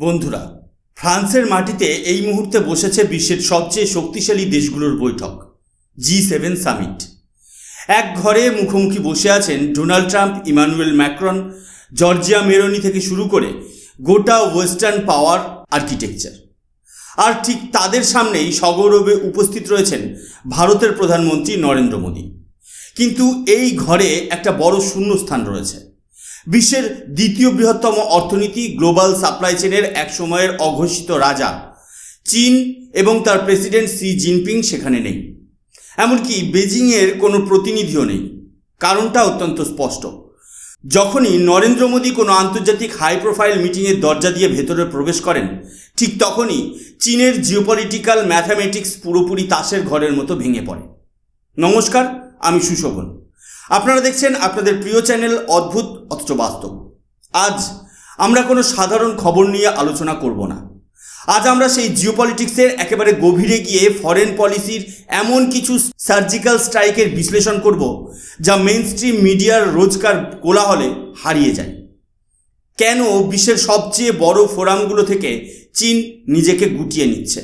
বন্ধুরা, ফ্রান্সের মাটিতে এই মুহূর্তে বসেছে বিশ্বের সবচেয়ে শক্তিশালী দেশগুলোর বৈঠক G7 সামিট। এক ঘরে মুখোমুখি বসে আছেন Donald Trump, Emmanuel Macron, Giorgia Meloni থেকে শুরু করে গোটা ওয়েস্টার্ন পাওয়ার আর্কিটেকচার। আর ঠিক তাদের সামনেই সগৌরবে উপস্থিত রয়েছেন ভারতের প্রধানমন্ত্রী নরেন্দ্র মোদী। কিন্তু এই ঘরে একটা বড় শূন্যস্থান রয়েছে। বিশ্বের দ্বিতীয় বৃহত্তম অর্থনীতি, গ্লোবাল সাপ্লাই চেনের এক সময়ের অঘোষিত রাজা চীন এবং তার প্রেসিডেন্ট শি জিনপিং সেখানে নেই। এমনকি বেজিংয়ের কোনো প্রতিনিধিও নেই। কারণটা অত্যন্ত স্পষ্ট। যখনই নরেন্দ্র মোদী কোনো আন্তর্জাতিক হাই প্রোফাইল মিটিংয়ের দরজা দিয়ে ভেতরে প্রবেশ করেন, ঠিক তখনই চীনের জিওপলিটিক্যাল ম্যাথামেটিক্স পুরোপুরি তাসের ঘরের মতো ভেঙে পড়ে। নমস্কার, আমি সুশোভন। আপনারা দেখছেন আপনাদের প্রিয় চ্যানেল অদ্ভুত অথচ বাস্তব। আজ আমরা কোনো সাধারণ খবর নিয়ে আলোচনা করব না। আজ আমরা সেই জিওপলিটিক্সের একেবারে গভীরে গিয়ে ফরেন পলিসির এমন কিছু সার্জিক্যাল স্ট্রাইকের বিশ্লেষণ করব যা মেইনস্ট্রিম মিডিয়ার রোজকার কোলাহলে হারিয়ে যায়। কেন বিশ্বের সবচেয়ে বড় ফোরামগুলো থেকে চীন নিজেকে গুটিয়ে নিচ্ছে,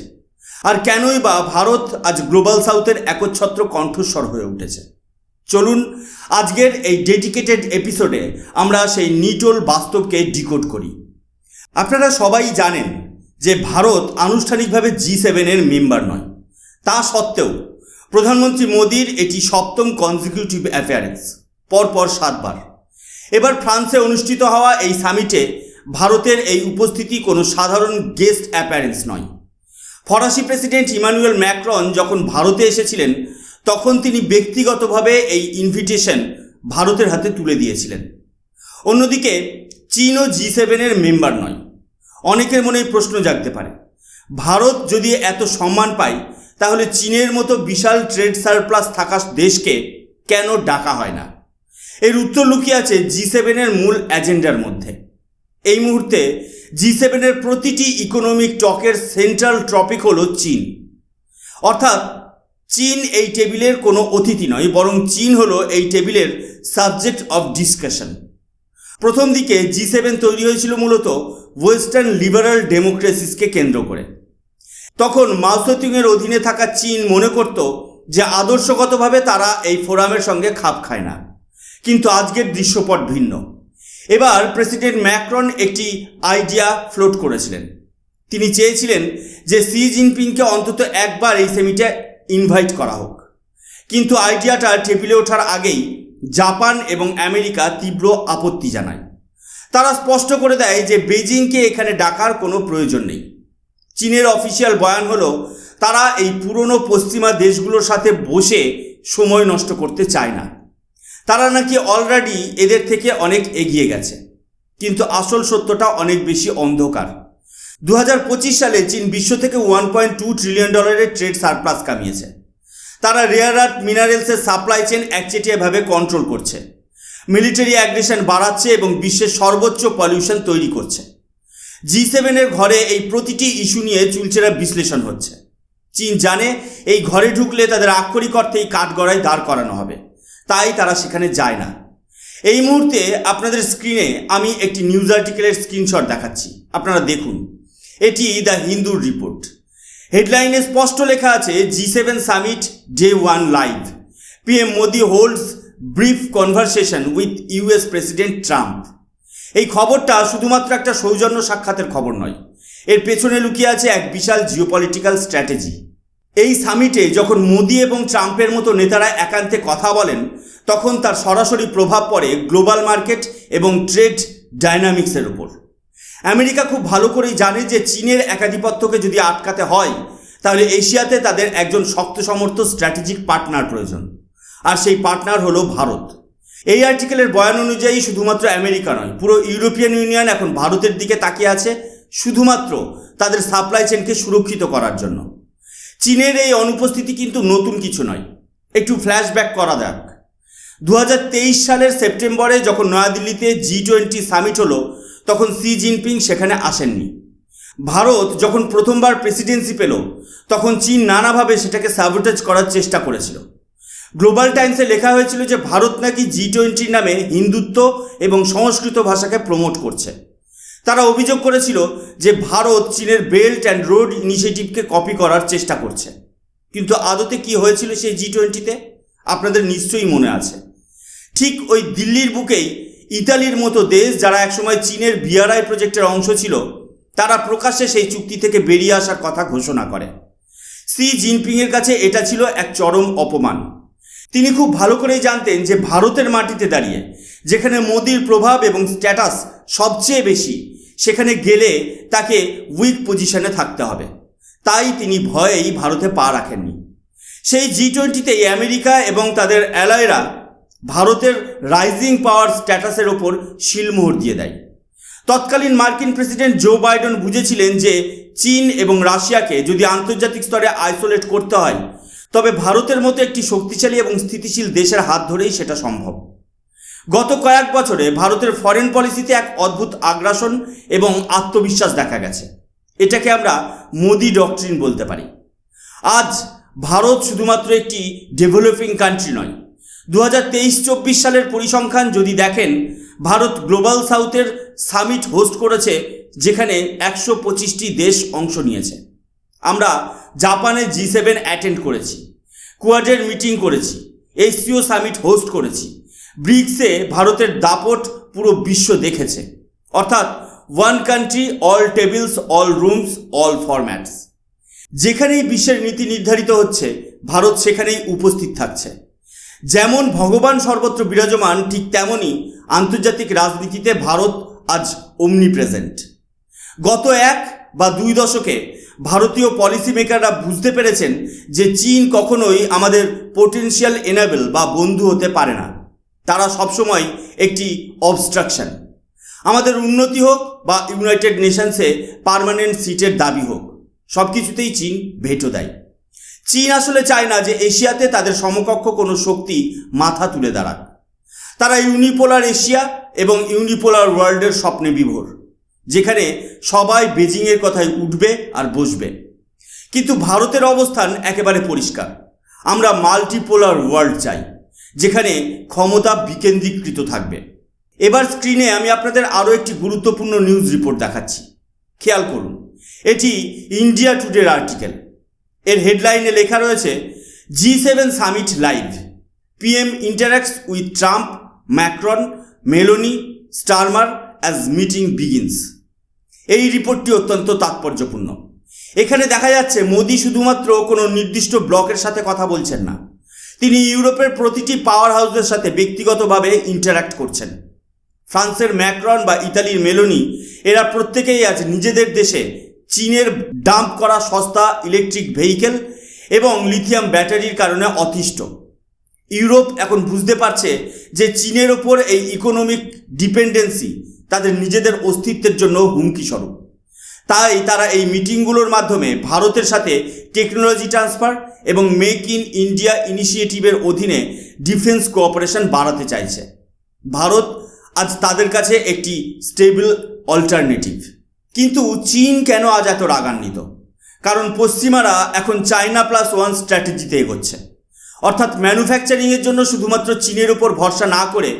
আর কেনই বা ভারত আজ গ্লোবাল সাউথের একচ্ছত্র কণ্ঠস্বর হয়ে উঠেছে। চলুন আজকের এই ডেডিকেটেড এপিসোডে আমরা সেই নিটোল বাস্তবকে ডিকোড করি। আপনারা সবাই জানেন যে ভারত আনুষ্ঠানিকভাবে G7-এর মেম্বার নয়। তা সত্ত্বেও প্রধানমন্ত্রী মোদীর এটি 7ম কনজিকিউটিভ অ্যাপিয়ারেন্স, পরপর 7 বার। এবার ফ্রান্সে অনুষ্ঠিত হওয়া এই সামিটে ভারতের এই উপস্থিতি কোনো সাধারণ গেস্ট অ্যাপিয়ারেন্স নয়। ফরাসি প্রেসিডেন্ট ইমানুয়েল ম্যাক্রন যখন ভারতে এসেছিলেন, তখন তিনি ব্যক্তিগতভাবে এই ইনভিটেশন ভারতের হাতে তুলে দিয়েছিলেন। অন্যদিকে চীনও G7-এর মেম্বার নয়। অনেকের মনে প্রশ্ন জাগতে পারে, ভারত যদি এত সম্মান পায়, তাহলে চীনের মতো বিশাল ট্রেড সারপ্লাস থাকা দেশকে কেন ডাকা হয় না? এর উত্তর লুকিয়ে আছে G7-এর মূল এজেন্ডার মধ্যে। এই মুহূর্তে G7-এর প্রতিটি ইকোনমিক টকের সেন্ট্রাল টপিক হলো চীন। অর্থাৎ চীন এই টেবিলের কোনো অতিথি নয়, বরং চীন হলো এই টেবিলের সাবজেক্ট অফ ডিসকাশন। প্রথম দিকে G7 তৈরি হয়েছিল মূলত ওয়েস্টার্ন লিবারাল ডেমোক্রেসিসকে কেন্দ্র করে। তখন মাও সেতুংয়ের অধীনে থাকা চীন মনে করত যে আদর্শগতভাবে তারা এই ফোরামের সঙ্গে খাপ খায় না। কিন্তু আজকের দৃশ্যপট ভিন্ন। এবার প্রেসিডেন্ট ম্যাক্রন একটি আইডিয়া ফ্লোট করেছিলেন। তিনি চেয়েছিলেন যে শি জিনপিংকে অন্তত একবার এই সামিটে ইনভাইট করা হোক। কিন্তু আইডিয়াটা টেবিলে ওঠার আগেই জাপান এবং আমেরিকা তীব্র আপত্তি জানায়। তারা স্পষ্ট করে দেয় যে বেজিংকে এখানে ডাকার কোনো প্রয়োজন নেই। চীনের অফিসিয়াল বয়ান হলো, তারা এই পুরনো পশ্চিমা দেশগুলোর সাথে বসে সময় নষ্ট করতে চায় না। তারা নাকি অলরেডি এদের থেকে অনেক এগিয়ে গেছে। কিন্তু আসল সত্যটা অনেক বেশি অন্ধকার। 2025 সালে চীন বিশ্ব থেকে $1.2 ট্রিলিয়ন ট্রেড সারপ্লাস কামিয়েছে। তারা রেয়ার আর্থ মিনারেলসের সাপ্লাই চেন একচেটিয়াভাবে কন্ট্রোল করছে, মিলিটারি অ্যাগ্রেশন বাড়াচ্ছে এবং বিশ্বের সর্বোচ্চ পলিউশন তৈরি করছে। G7-এর ঘরে এই প্রতিটি ইস্যু নিয়ে চুলচেরা বিশ্লেষণ হচ্ছে। চীন জানে এই ঘরে ঢুকলে তাদের আক্ষরিক অর্থেই কাঠগড়ায় দাঁড় করানো হবে, তাই তারা সেখানে যায় না। এই মুহূর্তে আপনাদের স্ক্রিনে আমি একটি নিউজ আর্টিকেলের স্ক্রিনশট দেখাচ্ছি, আপনারা দেখুন। এটি দ্য হিন্দুর রিপোর্ট। হেডলাইনে স্পষ্ট লেখা আছে, G7 summit day 1 live, PM Modi holds brief conversation with US president Trump. এই খবরটা শুধুমাত্র একটা সৌজন্য সাক্ষাতের খবর নয়, এর পেছনে লুকিয়ে আছে এক বিশাল জিওপলিটিক্যাল স্ট্র্যাটেজি। এই সামিটে যখন মোদি এবং ট্রাম্পের মতো নেতারা একান্তে কথা বলেন, তখন তার সরাসরি প্রভাব পড়ে গ্লোবাল মার্কেট এবং ট্রেড ডাইনামিক্সের উপর। আমেরিকা খুব ভালো করেই জানে যে চীনের একাধিপত্যকে যদি আটকাতে হয়, তাহলে এশিয়াতে তাদের একজন শক্ত সমর্থ স্ট্র্যাটেজিক পার্টনার প্রয়োজন, আর সেই পার্টনার হলো ভারত। এই আর্টিকেলের বয়ান অনুযায়ী শুধুমাত্র আমেরিকা নয়, পুরো ইউরোপিয়ান ইউনিয়ন এখন ভারতের দিকে তাকিয়ে আছে শুধুমাত্র তাদের সাপ্লাই চেনকে সুরক্ষিত করার জন্য। চীনের এই অনুপস্থিতি কিন্তু নতুন কিছু নয়। একটু ফ্ল্যাশব্যাক করা যাক। 2023 সালের সেপ্টেম্বরে যখন নয়াদিল্লিতে G20 সামিট হলো, তখন শি জিনপিং সেখানে আসেননি। ভারত যখন প্রথমবার প্রেসিডেন্সি পেল, তখন চীন নানাভাবে সেটাকে স্যাবোটেজ করার চেষ্টা করেছিল। গ্লোবাল টাইমসে লেখা হয়েছিল যে ভারত নাকি G20 নামে হিন্দুত্ব এবং সংস্কৃত ভাষাকে প্রমোট করছে। তারা অভিযোগ করেছিল যে ভারত চীনের বেল্ট অ্যান্ড রোড ইনিশিয়েটিভকে কপি করার চেষ্টা করছে। কিন্তু আদতে কি হয়েছিল সেই G20-তে আপনাদের নিশ্চয়ই মনে আছে। ঠিক ওই দিল্লির বুকেই ইতালির মতো দেশ, যারা একসময় চীনের BRI প্রজেক্টের অংশ ছিল, তারা প্রকাশ্যে সেই চুক্তি থেকে বেরিয়ে আসার কথা ঘোষণা করে। শি জিনপিংয়ের কাছে এটা ছিল এক চরম অপমান। তিনি খুব ভালো করেই জানতেন যে ভারতের মাটিতে দাঁড়িয়ে, যেখানে মোদির প্রভাব এবং স্ট্যাটাস সবচেয়ে বেশি, সেখানে গেলে তাকে উইক পজিশনে থাকতে হবে। তাই তিনি ভয়েই ভারতে পা রাখেননি। সেই G20-তেই আমেরিকা এবং তাদের অ্যালাইরা ভারতের রাইজিং পাওয়ার স্ট্যাটাসের ওপর শিলমোহর দিয়ে দেয়। তৎকালীন মার্কিন প্রেসিডেন্ট জো বাইডেন বুঝেছিলেন যে চীন এবং রাশিয়াকে যদি আন্তর্জাতিক স্তরে আইসোলেট করতে হয়, তবে ভারতের মতো একটি শক্তিশালী এবং স্থিতিশীল দেশের হাত ধরেই সেটা সম্ভব। গত কয়েক বছরে ভারতের ফরেন পলিসিতে এক অদ্ভুত আগ্রাসন এবং আত্মবিশ্বাস দেখা গেছে। এটাকে আমরা মোদি ডক্ট্রিন বলতে পারি। আজ ভারত শুধুমাত্র একটি ডেভেলপিং কান্ট্রি নয়। 2023-24 সালের পরিসংখ্যান যদি দেখেন, ভারত গ্লোবাল সাউথের সামিট হোস্ট করেছে, যেখানে 125টি দেশ অংশ নিয়েছে। আমরা জাপানে G7 অ্যাটেন্ড করেছি, কোয়াডের মিটিং করেছি, SCO সামিট হোস্ট করেছি। ব্রিক্সে ভারতের দাপট পুরো বিশ্ব দেখেছে, অর্থাৎ one country all tables all rooms all formats. যেখানেই বিশ্বের নীতি নির্ধারিত হচ্ছে, ভারত সেখানেই উপস্থিত থাকছে। যেমন ভগবান সর্বত্র বিরাজমান, ঠিক তেমনই আন্তর্জাতিক রাজনীতিতে ভারত আজ অমনি প্রেজেন্ট। গত 1 বা 2 দশকে ভারতীয় পলিসি মেকাররা বুঝতে পেরেছেন যে চীন কখনোই আমাদের পোটেনশিয়াল এনাবেল বা বন্ধু হতে পারে না। তারা সবসময় একটি অবস্ট্রাকশন। আমাদের উন্নতি হোক বা ইউনাইটেড নেশনসে পার্মানেন্ট সিটের দাবি হোক, সব কিছুতেই চীন ভেটো দেয়। চীন আসলে চায় না যে এশিয়াতে তাদের সমকক্ষ কোনো শক্তি মাথা তুলে দাঁড়াক। তারা ইউনিপোলার এশিয়া এবং ইউনিপোলার ওয়ার্ল্ডের স্বপ্নে বিভোর, যেখানে সবাই বেজিংয়ের কথায় উঠবে আর বসবে। কিন্তু ভারতের অবস্থান একেবারে পরিষ্কার। আমরা মাল্টিপোলার ওয়ার্ল্ড চাই, যেখানে ক্ষমতা বিকেন্দ্রীকৃত থাকবে। এবার স্ক্রিনে আমি আপনাদের আরও একটি গুরুত্বপূর্ণ নিউজ রিপোর্ট দেখাচ্ছি। খেয়াল করুন, এটি ইন্ডিয়া টুডের আর্টিকেল। এর হেডলাইনে লেখা রয়েছে, G7 summit live, PM ইন্টারাক্টস with Trump, Macron, Meloni, Starmer as meeting begins. এই রিপোর্টটি অত্যন্ত তাৎপর্যপূর্ণ। এখানে দেখা যাচ্ছে মোদি শুধুমাত্র কোনো নির্দিষ্ট ব্লকের সাথে কথা বলছেন না, তিনি ইউরোপের প্রতিটি পাওয়ার হাউসের সাথে ব্যক্তিগতভাবে ইন্টারাক্ট করছেন। ফ্রান্সের ম্যাক্রন বা ইতালির মেলোনি, এরা প্রত্যেকেই আজ নিজেদের দেশে চীনের ডাম্প করা সস্তা ইলেকট্রিক ভেহিকেল এবং লিথিয়াম ব্যাটারির কারণে অতিষ্ঠ। ইউরোপ এখন বুঝতে পারছে যে চীনের ওপর এই ইকোনমিক ডিপেন্ডেন্সি তাদের নিজেদের অস্তিত্বের জন্য হুমকি স্বরূপ। তাই তারা এই মিটিংগুলোর মাধ্যমে ভারতের সাথে টেকনোলজি ট্রান্সফার এবং মেক ইন ইন্ডিয়া ইনিশিয়েটিভের অধীনে ডিফেন্স কোঅপারেশন বাড়াতে চাইছে। ভারত আজ তাদের কাছে একটি স্টেবল অল্টারনেটিভ। কিন্তু চীন কেন আজ এত রাগান্বিত? কারণ পশ্চিমারা এখন চায়না +1 স্ট্র্যাটেজিতে এগোচ্ছে, অর্থাৎ ম্যানুফ্যাকচারিংয়ের জন্য শুধুমাত্র চীনের ওপর ভরসা না করে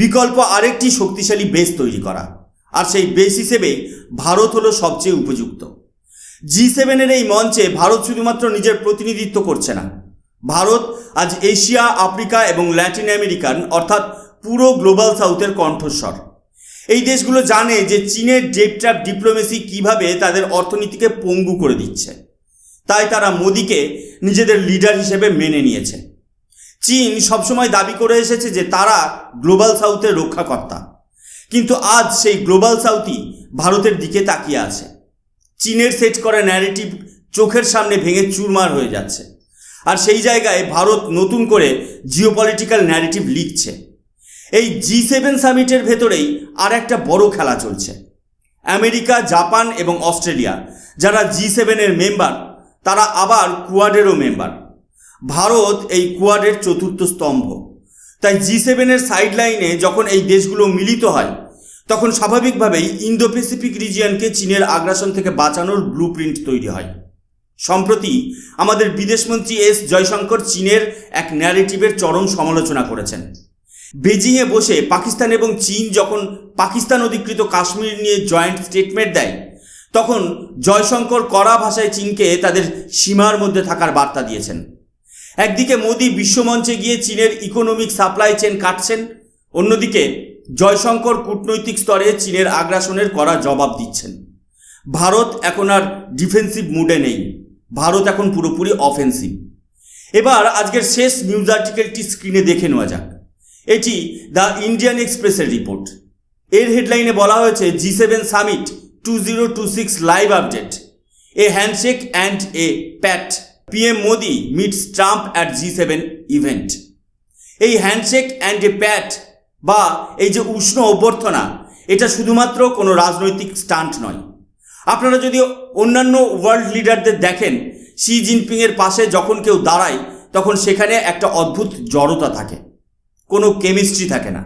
বিকল্প আরেকটি শক্তিশালী বেস তৈরি করা। আর সেই বেস হিসেবেই ভারত হলো সবচেয়ে উপযুক্ত। G7-এর এই মঞ্চে ভারত শুধুমাত্র নিজের প্রতিনিধিত্ব করছে না, ভারত আজ এশিয়া, আফ্রিকা এবং ল্যাটিন আমেরিকান, অর্থাৎ পুরো গ্লোবাল সাউথের কণ্ঠস্বর। এই দেশগুলো জানে যে চীনের ডেট ট্র্যাপ ডিপ্লোমেসি কীভাবে তাদের অর্থনীতিকে পঙ্গু করে দিচ্ছে। তাই তারা মোদিকে নিজেদের লিডার হিসেবে মেনে নিয়েছে। চীন সবসময় দাবি করে এসেছে যে তারা গ্লোবাল সাউথের রক্ষাকর্তা, কিন্তু আজ সেই গ্লোবাল সাউথই ভারতের দিকে তাকিয়ে আছে। চীনের সেট করা ন্যারেটিভ চোখের সামনে ভেঙে চুরমার হয়ে যাচ্ছে, আর সেই জায়গায় ভারত নতুন করে জিওপলিটিক্যাল ন্যারেটিভ লিখছে। এই G7 সামিটের ভেতরেই আর একটা বড় খেলা চলছে। আমেরিকা, জাপান এবং অস্ট্রেলিয়া, যারা G7-এর মেম্বার, তারা আবার কোয়াডেরও মেম্বার। ভারত এই কোয়াডের চতুর্থ স্তম্ভ। তাই G7-এর সাইডলাইনে যখন এই দেশগুলো মিলিত হয়, তখন স্বাভাবিকভাবেই ইন্দো প্যাসিফিক রিজিয়নকে চীনের আগ্রাসন থেকে বাঁচানোর ব্লুপ্রিন্ট তৈরি হয়। সম্প্রতি আমাদের বিদেশমন্ত্রী S জয়শঙ্কর চীনের এক ন্যারেটিভের চরম সমালোচনা করেছেন। বেজিংয়ে বসে পাকিস্তান এবং চীন যখন পাকিস্তান অধিকৃত কাশ্মীর নিয়ে জয়েন্ট স্টেটমেন্ট দেয়, তখন জয়শঙ্কর কড়া ভাষায় চীনকে তাদের সীমার মধ্যে থাকার বার্তা দিয়েছেন। একদিকে মোদি বিশ্বমঞ্চে গিয়ে চীনের ইকোনমিক সাপ্লাই চেন কাটছেন, অন্যদিকে জয়শঙ্কর কূটনৈতিক স্তরে চীনের আগ্রাসনের কড়া জবাব দিচ্ছেন। ভারত এখন আর ডিফেন্সিভ মুডে নেই, ভারত এখন পুরোপুরি অফেন্সিভ। এবার আজকের শেষ নিউজ আর্টিকেলটি স্ক্রিনে দেখে নেওয়া যাক। এটি দ্য ইন্ডিয়ান এক্সপ্রেসের রিপোর্ট। এর হেডলাইনে বলা হয়েছে G7 summit 2026 live update, A handshake and a Pat, PM Modi meets Trump at G7 event. এই হ্যান্ডশেক অ্যান্ড এ প্যাট বা এই যে উষ্ণ অভ্যর্থনা, এটা শুধুমাত্র কোনো রাজনৈতিক স্টান্ট নয়। আপনারা যদি অন্যান্য ওয়ার্ল্ড লিডারদের দেখেন, শি জিনপিংয়ের পাশে যখন কেউ দাঁড়ায় তখন সেখানে একটা অদ্ভুত জড়তা থাকে, কোনো কেমিস্ট্রি থাকে না।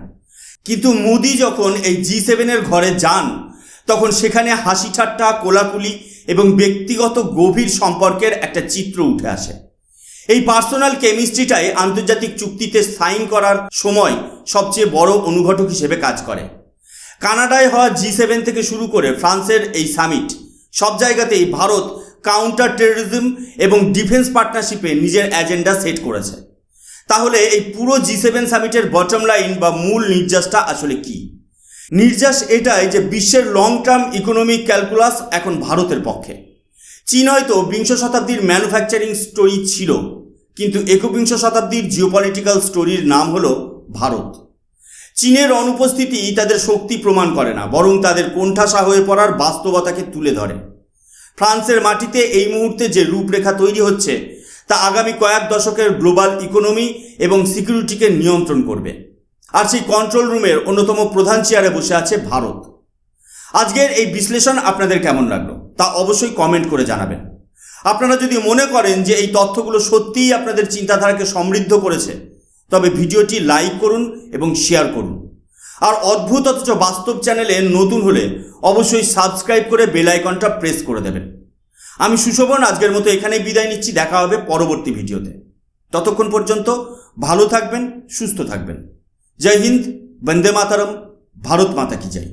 কিন্তু মোদি যখন এই G7 ঘরে যান তখন সেখানে হাসি ঠাট্টা, কোলাকুলি এবং ব্যক্তিগত গভীর সম্পর্কের একটা চিত্র উঠে আসে। এই পার্সোনাল কেমিস্ট্রিটাই আন্তর্জাতিক চুক্তিতে সাইন করার সময় সবচেয়ে বড় অনুঘটক হিসেবে কাজ করে। কানাডায় হওয়া G7 থেকে শুরু করে ফ্রান্সের এই সামিট, সব জায়গাতেই ভারত কাউন্টার টেররিজম এবং ডিফেন্স পার্টনারশিপে নিজের এজেন্ডা সেট করেছে। তাহলে এই পুরো G7 সামিটের বটম লাইন বা মূল নির্যাসটা আসলে কি? নির্যাস এটাই যে বিশ্বের লং টার্ম ইকোনমিক ক্যালকুলাস এখন ভারতের পক্ষে। চীন হয়তো বিংশ শতাব্দীর ম্যানুফ্যাকচারিং স্টোরি ছিল, কিন্তু একবিংশ শতাব্দীর জিওপলিটিক্যাল স্টোরির নাম হলো ভারত। চীনের অনুপস্থিতি তাদের শক্তি প্রমাণ করে না, বরং তাদের কোণঠাসা হয়ে পড়ার বাস্তবতাকে তুলে ধরে। ফ্রান্সের মাটিতে এই মুহূর্তে যে রূপরেখা তৈরি হচ্ছে তা আগামী কয়েক দশকের গ্লোবাল ইকোনমি এবং সিকিউরিটিকে নিয়ন্ত্রণ করবে। আর সেই কন্ট্রোল রুমের অন্যতম প্রধান চেয়ারে বসে আছে ভারত। আজকের এই বিশ্লেষণ আপনাদের কেমন লাগলো তা অবশ্যই কমেন্ট করে জানাবেন। আপনারা যদি মনে করেন যে এই তথ্যগুলো সত্যিই আপনাদের চিন্তাধারাকে সমৃদ্ধ করেছে, তবে ভিডিওটি লাইক করুন এবং শেয়ার করুন। আর অদ্ভুত অথচ বাস্তব চ্যানেলে নতুন হলে অবশ্যই সাবস্ক্রাইব করে বেল আইকনটা প্রেস করে দেবেন। আমি সুশোভন আজকের মতো এখানেই বিদায় নিচ্ছি। দেখা হবে পরবর্তী ভিডিওতে। ততক্ষণ পর্যন্ত ভালো থাকবেন, সুস্থ থাকবেন। জয় হিন্দ, বন্দে মাতরম, ভারত মাতা কি জয়।